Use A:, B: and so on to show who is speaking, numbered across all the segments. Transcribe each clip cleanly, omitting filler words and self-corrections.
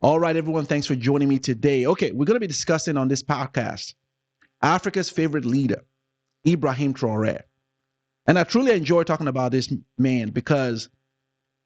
A: All right, everyone, thanks for joining me today. Okay, we're going to be discussing on this podcast Africa's favorite leader, Ibrahim Traoré. And I truly enjoy talking about this man because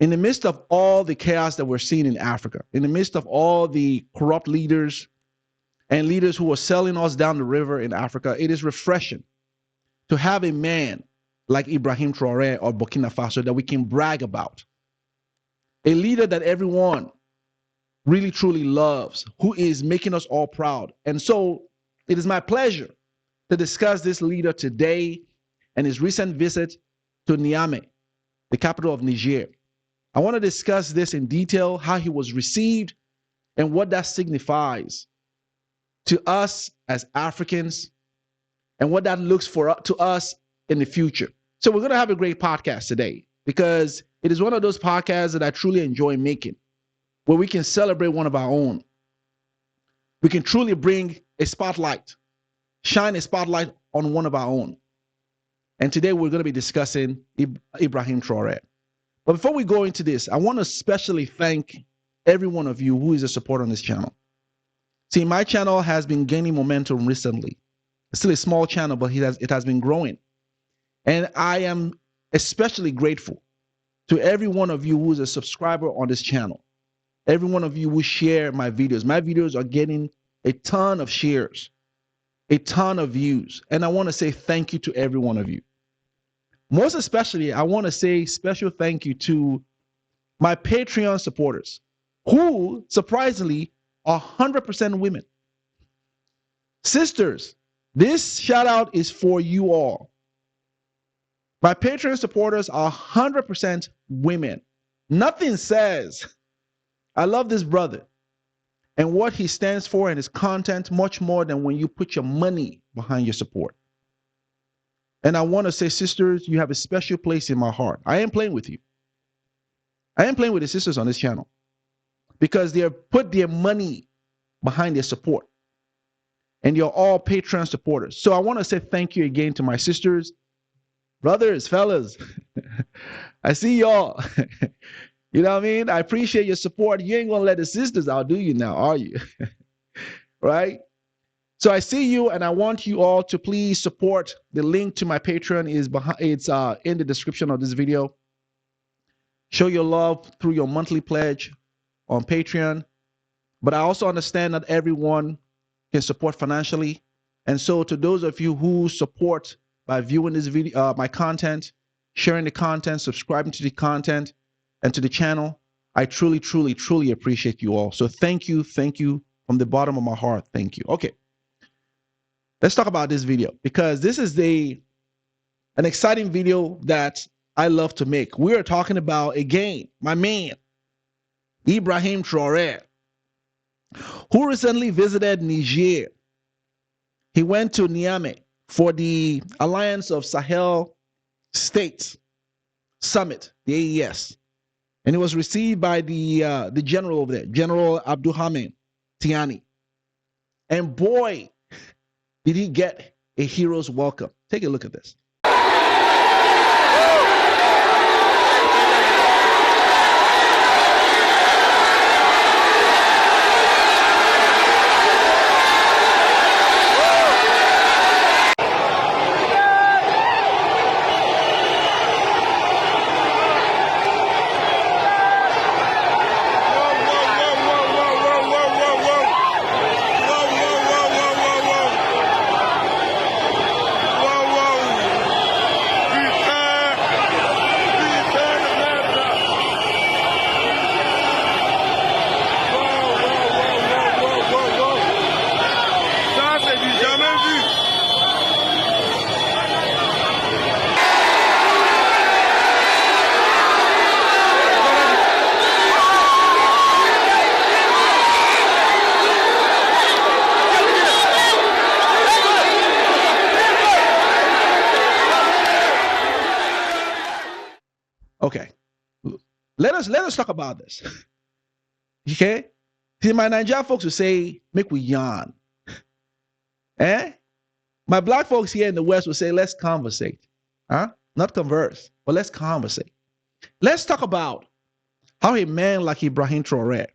A: in the midst of all the chaos that we're seeing in Africa, in the midst of all the corrupt leaders and leaders who are selling us down the river in Africa, it is refreshing to have a man like Ibrahim Traoré or Burkina Faso that we can brag about. A leader that everyone really truly loves, who is making us all proud. And so it is my pleasure to discuss this leader today and his recent visit to Niamey, the capital of Niger. I want to discuss this in detail, how he was received and what that signifies to us as Africans and what that looks for to us in the future. So we're going to have a great podcast today because it is one of those podcasts that I truly enjoy making, where we can celebrate one of our own. We can truly bring a spotlight, shine a spotlight on one of our own. And today we're going to be discussing Ibrahim Traoré. But before we go into this, I want to especially thank every one of you who is a supporter on this channel. See, my channel has been gaining momentum recently. It's still a small channel, but it has been growing. And I am especially grateful to every one of you who is a subscriber on this channel. Every one of you who share my videos. My videos are getting a ton of shares, a ton of views. And I want to say thank you to every one of you. Most especially, I want to say special thank you to my Patreon supporters, who surprisingly are 100% women. Sisters, this shout out is for you all. My Patreon supporters are 100% women. Nothing says I love this brother and what he stands for and his content much more than when you put your money behind your support. And I want to say, sisters, you have a special place in my heart. I am playing with you. I am playing with the sisters on this channel because they have put their money behind their support. And you're all Patreon supporters. So I want to say thank you again to my sisters, brothers, fellas. I see y'all. You know what I mean? I appreciate your support. You ain't going to let the sisters outdo you now, are you? Right? So I see you, and I want you all to please support. The link to my Patreon is behind. It's in the description of this video. Show your love through your monthly pledge on Patreon. But I also understand that everyone can support financially. And so to those of you who support by viewing this video, my content, sharing the content, subscribing to the content, and to the channel, I truly, truly, truly appreciate you all. So thank you from the bottom of my heart. Thank you. Okay, let's talk about this video because this is an exciting video that I love to make. We are talking about, again, my man, Ibrahim Traoré, who recently visited Niger. He went to Niamey for the Alliance of Sahel States Summit, the AES. And it was received by the general over there, General Abdulrahman Tiani. And boy, did he get a hero's welcome. Take a look at this. Okay, let us talk about this. Okay, see, my Niger folks will say, "Make we yarn." My black folks here in the West will say, "Let's conversate." Not converse, but let's conversate. Let's talk about how a man like Ibrahim Traoré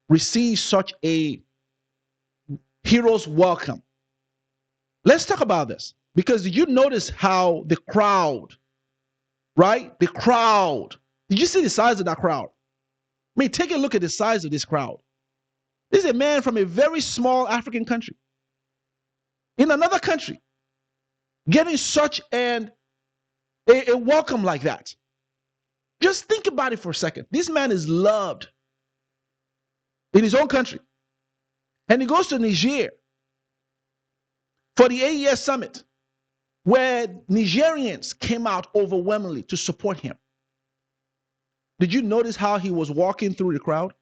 A: receive such a hero's welcome? Let's talk about this, because did you notice how the crowd, right? The crowd, did you see the size of that crowd? I mean, take a look at the size of this crowd. This is a man from a very small African country, in another country, getting such a welcome like that. Just think about it for a second. This man is loved in his own country. And he goes to Niger for the AES summit, where Nigerians came out overwhelmingly to support him. Did you notice how he was walking through the crowd?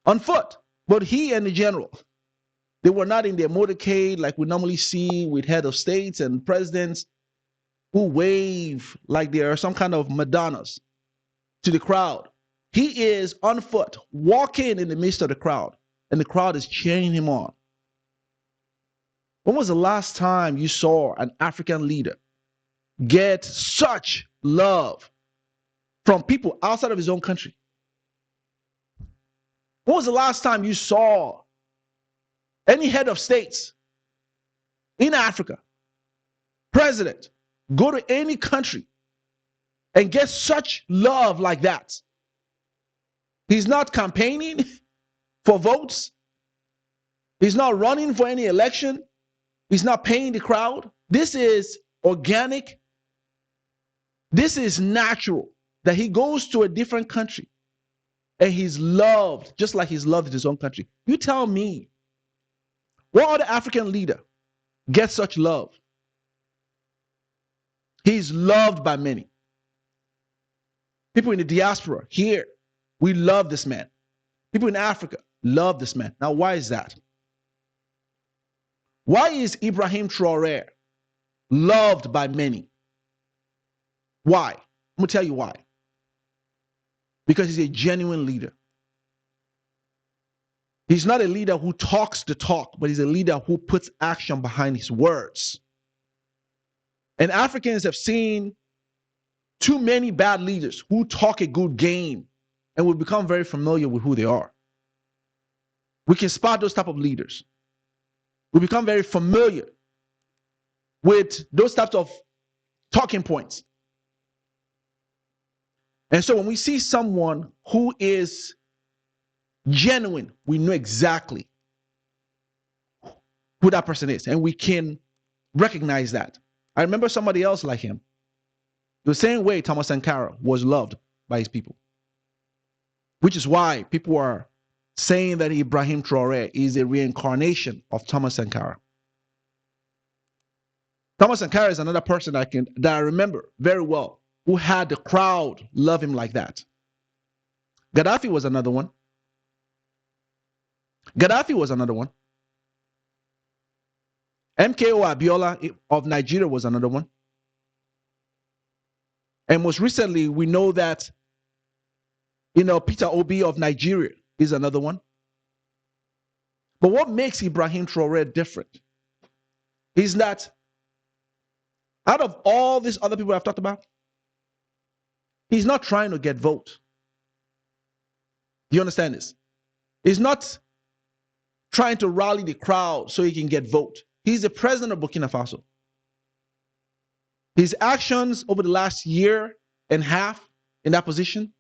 A: On foot. But he and the general, they were not in their motorcade like we normally see with head of states and presidents who wave like they are some kind of Madonnas to the crowd. He is on foot, walking in the midst of the crowd, and the crowd is cheering him on. When was the last time you saw an African leader get such love from people outside of his own country? When was the last time you saw any head of states in Africa, president, go to any country and get such love like that? He's not campaigning for votes. He's not running for any election. He's not paying the crowd. This is organic. This is natural, that he goes to a different country and he's loved just like he's loved in his own country. You tell me, what other African leader gets such love? He's loved by many. People in the diaspora here, we love this man. People in Africa love this man. Now, why is that? Why is Ibrahim Traoré loved by many? Why? I'm going to tell you why. Because he's a genuine leader. He's not a leader who talks the talk, but he's a leader who puts action behind his words. And Africans have seen too many bad leaders who talk a good game, and we become very familiar with who they are. We can spot those type of leaders. We become very familiar with those types of talking points. And so when we see someone who is genuine, we know exactly who that person is, and we can recognize that. I remember somebody else like him. The same way Thomas Sankara was loved by his people, which is why people are saying that Ibrahim Traoré is a reincarnation of Thomas Sankara. Thomas Sankara is another person that I remember very well, who had the crowd love him like that. Gaddafi was another one. Gaddafi was another one. MKO Abiola of Nigeria was another one. And most recently, we know that, Peter Obi of Nigeria is another one. But what makes Ibrahim Traoré different is that out of all these other people I've talked about, he's not trying to get votes. Do you understand this? He's not trying to rally the crowd so he can get vote. He's the president of Burkina Faso. His actions over the last year and a half in that position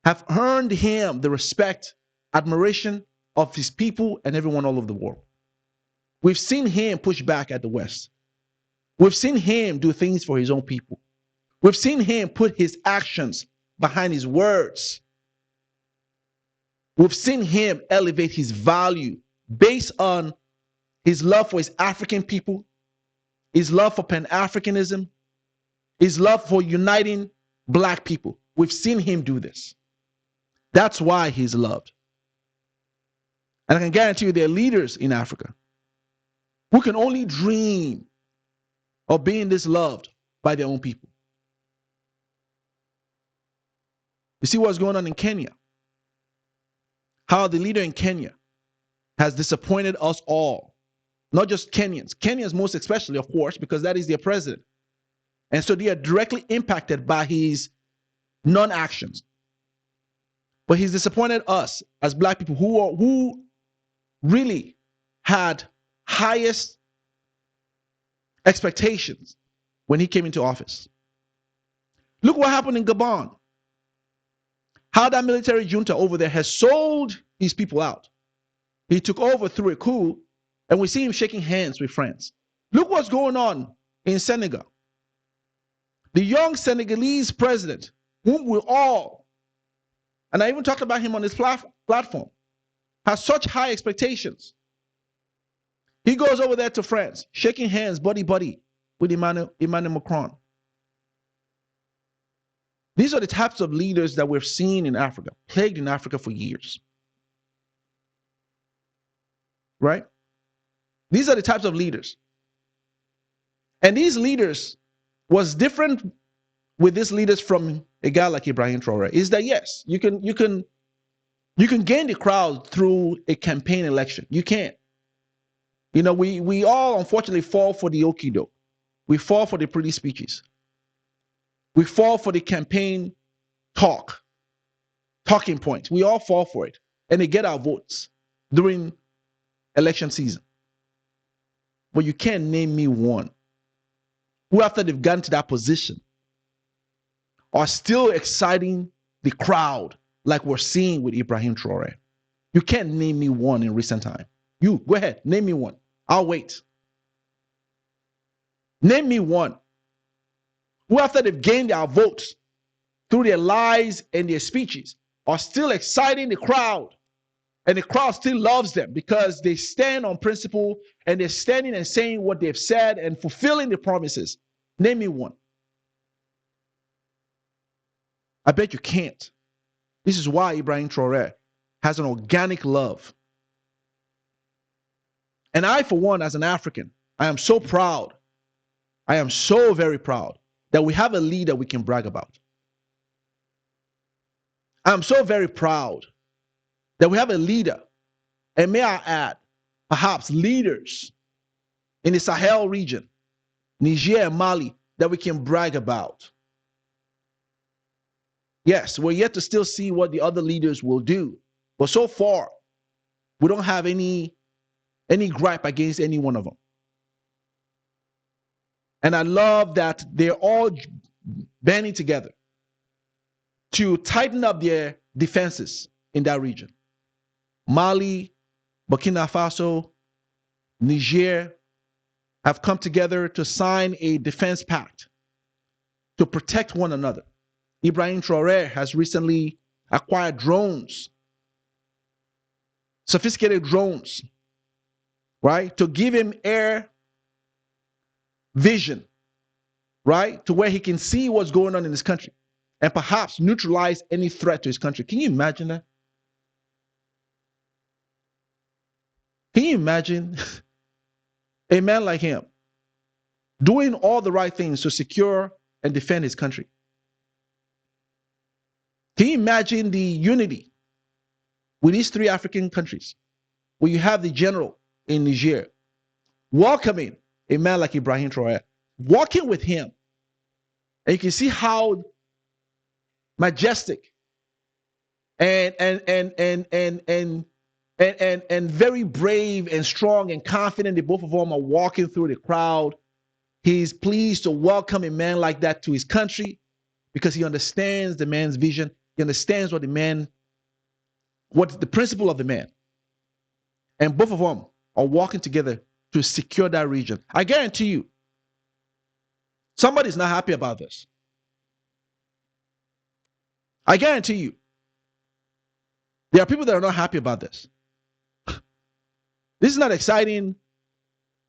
A: have earned him the respect, admiration of his people and everyone all over the world. We've seen him push back at the West. We've seen him do things for his own people. We've seen him put his actions behind his words. We've seen him elevate his value based on his love for his African people, his love for Pan-Africanism, his love for uniting Black people. We've seen him do this. That's why he's loved. And I can guarantee you there are leaders in Africa who can only dream of being this loved by their own people. You see what's going on in Kenya? How the leader in Kenya has disappointed us all. Not just Kenyans. Kenyans most especially, of course, because that is their president. And so they are directly impacted by his non-actions. But he's disappointed us as black people who really had highest expectations when he came into office. Look what happened in Gabon. How that military junta over there has sold these people out. He took over through a coup, and we see him shaking hands with friends. Look what's going on in Senegal. The young Senegalese president, whom we all, and I even talked about him on this platform, has such high expectations. He goes over there to France, shaking hands, buddy, with Emmanuel Macron. These are the types of leaders that we've seen in Africa, plagued in Africa for years. Right? These are the types of leaders. And these leaders was different with these leaders from a guy like Ibrahim Traoré. Is that yes, you can gain the crowd through a campaign election. You can't. You know, we all unfortunately fall for the okie-doke. We fall for the pretty speeches. We fall for the campaign talking points. We all fall for it. And they get our votes during election season. But you can't name me one who, after they've gotten to that position, are still exciting the crowd like we're seeing with Ibrahim Traoré. You can't name me one in recent time. You, go ahead, name me one. I'll wait. Name me one who, after they've gained our votes through their lies and their speeches, are still exciting the crowd. And the crowd still loves them because they stand on principle and they're standing and saying what they've said and fulfilling the promises. Name me one. I bet you can't. This is why Ibrahim Traoré has an organic love. And I, for one, as an African, I am so proud. I am so very proud that we have a leader we can brag about. I'm so very proud that we have a leader, and may I add, perhaps leaders in the Sahel region, Niger and Mali, that we can brag about. Yes, we're yet to still see what the other leaders will do, but so far, we don't have any gripe against any one of them. And I love that they're all banding together to tighten up their defenses in that region. Mali, Burkina Faso, Niger have come together to sign a defense pact to protect one another. Ibrahim Traoré has recently acquired drones, sophisticated drones, right, to give him air vision, right, to where he can see what's going on in his country and perhaps neutralize any threat to his country. Can you imagine that? Can you imagine a man like him doing all the right things to secure and defend his country? Can you imagine the unity with these three African countries where you have the general in Niger welcoming a man like Ibrahim Traoré, walking with him, and you can see how majestic and very brave and strong and confident the both of them are walking through the crowd. He's pleased to welcome a man like that to his country because he understands the man's vision. He understands what the principle of the man. And both of them are walking together to secure that region. I guarantee you, somebody's not happy about this. I guarantee you, there are people that are not happy about this. This is not exciting.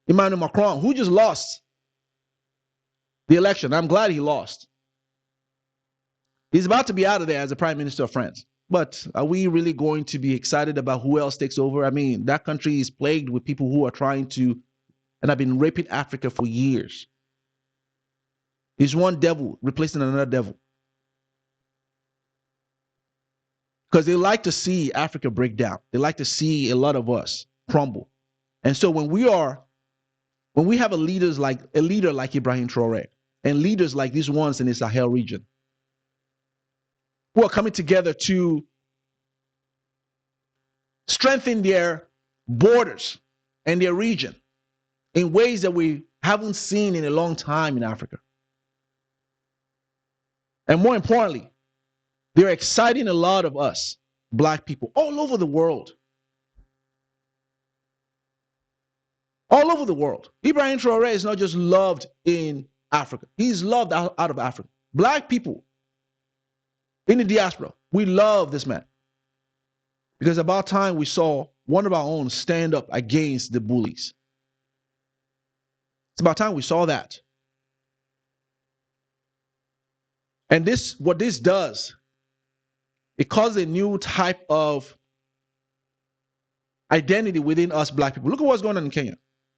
A: Emmanuel Macron, who just lost the election. I'm glad he lost. He's about to be out of there as the Prime Minister of France. But are we really going to be excited about who else takes over? I mean, that country is plagued with people who are trying to, and have been raping Africa for years. It's one devil replacing another devil. Because they like to see Africa break down. They like to see a lot of us crumble. And so when we have a leader like Ibrahim Traoré and leaders like these ones in the Sahel region who are coming together to strengthen their borders and their region in ways that we haven't seen in a long time in Africa. And more importantly, they're exciting a lot of us, black people, all over the world. All over the world. Ibrahim Traoré is not just loved in Africa. He's loved out of Africa. Black people in the diaspora, we love this man. Because about time we saw one of our own stand up against the bullies. It's about time we saw that. And what this does, it causes a new type of identity within us black people. Look at what's going on in Kenya.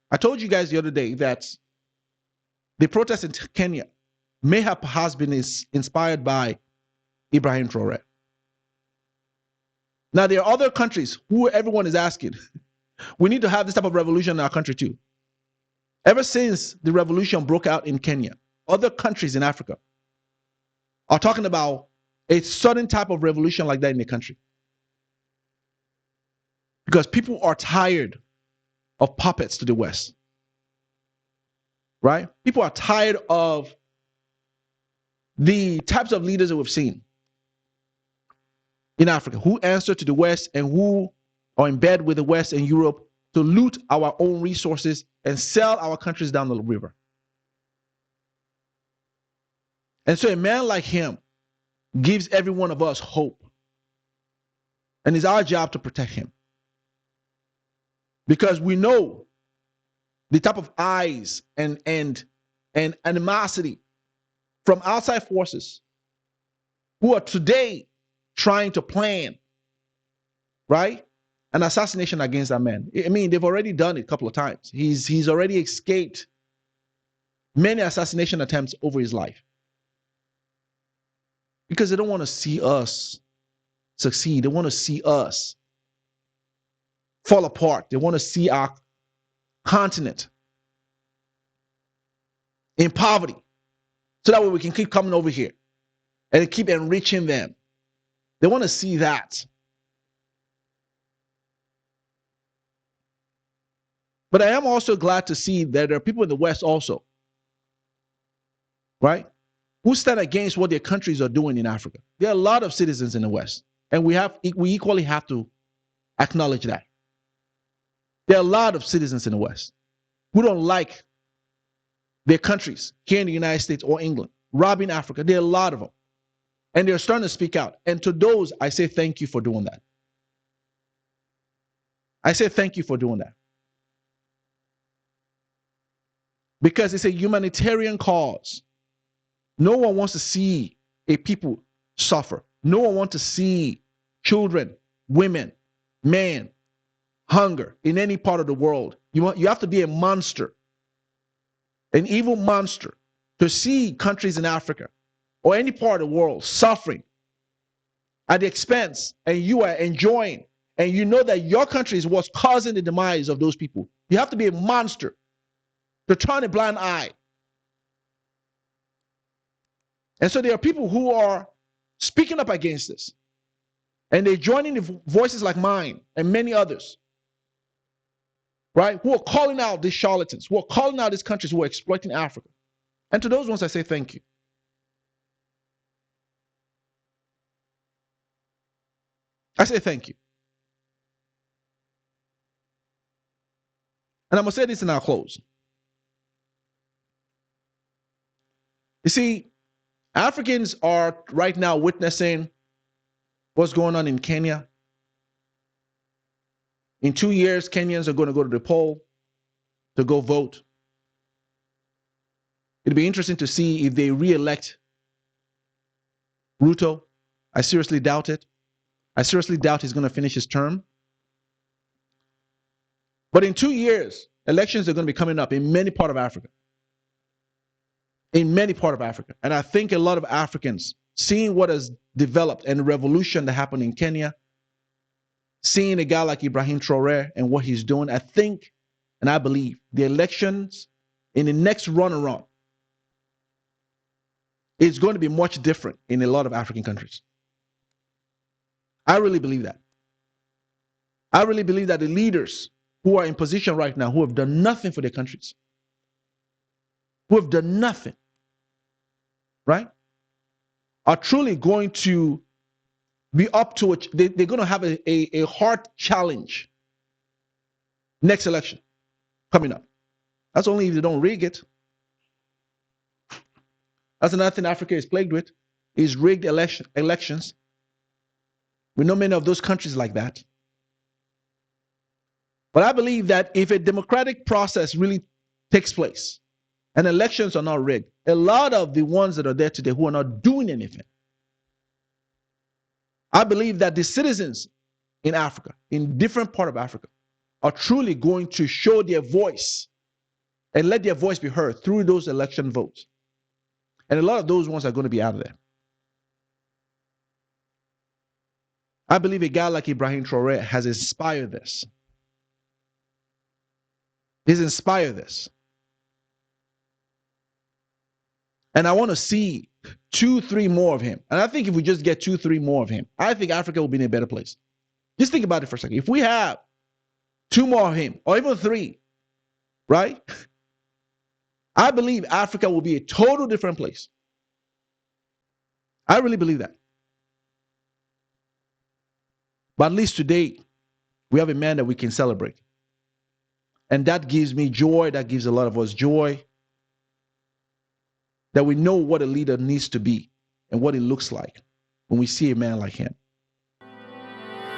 A: I told you guys the other day that the protests in Kenya may have perhaps been inspired by Ibrahim Traoré. Now, there are other countries who everyone is asking, we need to have this type of revolution in our country too. Ever since the revolution broke out in Kenya, other countries in Africa are talking about a certain type of revolution like that in the country. Because people are tired of puppets to the West. Right? People are tired of the types of leaders that we've seen in Africa who answer to the West and who are in bed with the West and Europe to loot our own resources and sell our countries down the river. And so a man like him gives every one of us hope. And it's our job to protect him. Because we know the type of eyes and animosity from outside forces who are today trying to plan, right, an assassination against that man. I mean, they've already done it a couple of times. He's already escaped many assassination attempts over his life. Because they don't want to see us succeed. They want to see us fall apart. They want to see our continent in poverty. So that way we can keep coming over here and keep enriching them. They want to see that. But I am also glad to see that there are people in the West also, right, who stand against what their countries are doing in Africa. There are a lot of citizens in the West, and we equally have to acknowledge that. There are a lot of citizens in the West who don't like their countries here in the United States or England robbing Africa. There are a lot of them. And they're starting to speak out. And to those, I say thank you for doing that. I say thank you for doing that. Because it's a humanitarian cause. No one wants to see a people suffer. No one wants to see children, women, men, hunger in any part of the world. You have to be a monster, an evil monster, to see countries in Africa or any part of the world suffering at the expense, and you are enjoying, and you know that your country is what's causing the demise of those people. You have to be a monster to turn a blind eye. And so there are people who are speaking up against this, and they're joining the voices like mine and many others, right, who are calling out these charlatans, who are calling out these countries who are exploiting Africa. And to those ones, I say thank you. I say thank you. And I'm going to say this in our close. You see, Africans are right now witnessing what's going on in Kenya. In 2 years, Kenyans are going to go to the poll to go vote. It'll be interesting to see if they re-elect Ruto. I seriously doubt it. I seriously doubt he's going to finish his term. But in 2 years, elections are going to be coming up in many parts of Africa. In many parts of Africa. And I think a lot of Africans, seeing what has developed and the revolution that happened in Kenya, seeing a guy like Ibrahim Traoré and what he's doing, I think and I believe the elections in the next run around is going to be much different in a lot of African countries. I really believe that. I really believe that the leaders who are in position right now, who have done nothing for their countries, who have done nothing, right, are truly going to be up to it. They're going to have a hard challenge next election coming up. That's only if they don't rig it. That's another thing Africa is plagued with, is rigged elections. We know many of those countries like that. But I believe that if a democratic process really takes place and elections are not rigged, a lot of the ones that are there today who are not doing anything, I believe that the citizens in Africa, in different part of Africa, are truly going to show their voice and let their voice be heard through those election votes. And a lot of those ones are going to be out of there. I believe a guy like Ibrahim Traoré has inspired this. He's inspired this. And I want to see 2-3 more of him. And I think if we just get 2-3 more of him, I think Africa will be in a better place. Just think about it for a second. If we have 2 more of him, or even 3, right? I believe Africa will be a total different place. I really believe that. But at least today, we have a man that we can celebrate. And that gives me joy. That gives a lot of us joy. That we know what a leader needs to be and what it looks like when we see a man like him.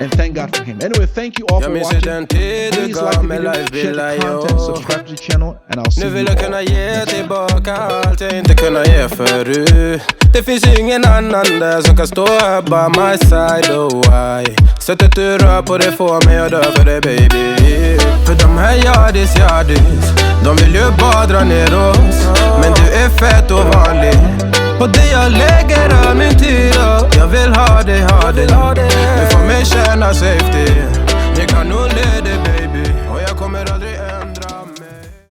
A: And thank God for him. Anyway, thank you all for watching. Please like the video, share the content, subscribe to the channel, and I'll see you all.
B: Det finns ingen annan där som kan stå här by my side, oh why. Sättet du rör på det får mig att dö för dig baby. För de här yardis, de vill ju bara dra ner oss. Men du är fett och vanlig. På det jag lägger all min tid och jag vill ha dig. Du får mig känna safety. Det kan nog leda baby. Och jag kommer aldrig